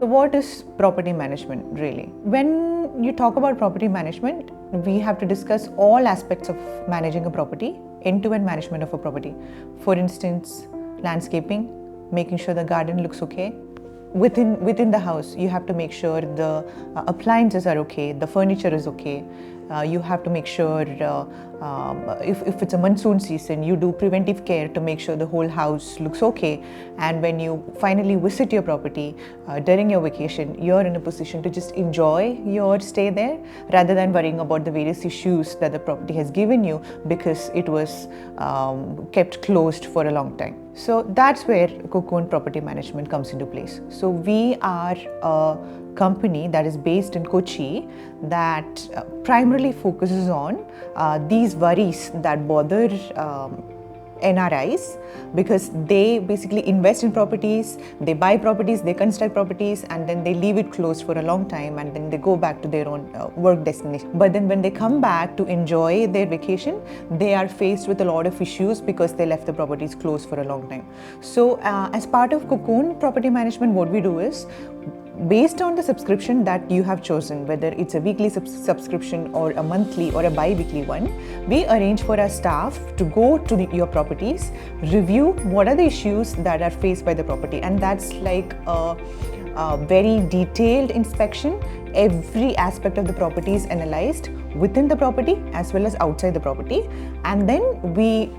So what is property management really? When you talk about property management, we have to discuss all aspects of managing a property, end-to-end management of a property. For instance, landscaping, making sure the garden looks okay. Within the house, you have to make sure the appliances are okay, the furniture is okay. You have to make sure if it's a monsoon season, you do preventive care to make sure the whole house looks okay. And when you finally visit your property during your vacation, you're in a position to just enjoy your stay there rather than worrying about the various issues that the property has given you because it was kept closed for a long time. So that's where Cocoon Property Management comes into place. So we are a company that is based in Kochi that primarily focuses on these worries that bother NRIs, because they basically invest in properties, they buy properties, they construct properties, and then they leave it closed for a long time, and then they go back to their own work destination. But then when they come back to enjoy their vacation, they are faced with a lot of issues because they left the properties closed for a long time. So as part of Cocoon Property Management, what we do is, based on the subscription that you have chosen, whether it's a weekly subscription or a monthly or a bi-weekly one, we arrange for our staff to go to your properties, review what are the issues that are faced by the property, and that's like a very detailed inspection. Every aspect of the property is analyzed within the property as well as outside the property, and then we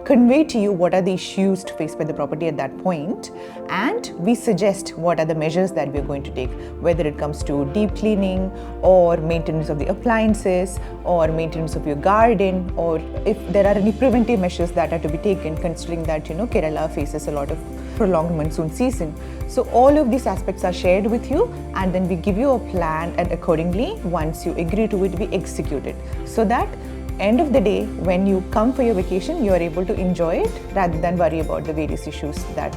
convey to you what are the issues faced by the property at that point, and we suggest what are the measures that we are going to take, whether it comes to deep cleaning or maintenance of the appliances or maintenance of your garden, or if there are any preventive measures that are to be taken, considering that Kerala faces a lot of prolonged monsoon season. So all of these aspects are shared with you, and then we give you a plan, and accordingly, once you agree to it, we execute it, so that end of the day, when you come for your vacation, you are able to enjoy it rather than worry about the various issues that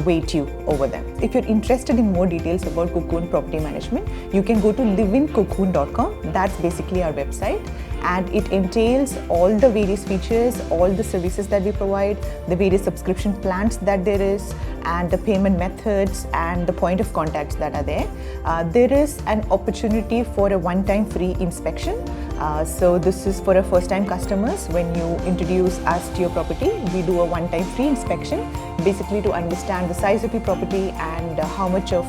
wait you over them. If you're interested in more details about Cocoon Property Management, you can go to liveincocoon.com. That's basically our website, and it entails all the various features, all the services that we provide, the various subscription plans that there is, and the payment methods and the point of contacts that are there. There is an opportunity for a one-time free inspection. So this is for our first-time customers. When you introduce us to your property, we do a one-time free inspection, basically to understand the size of your property and how much of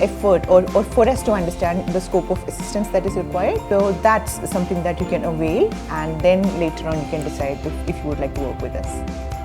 effort or for us to understand the scope of assistance that is required. So that's something that you can avail, and then later on you can decide if you would like to work with us.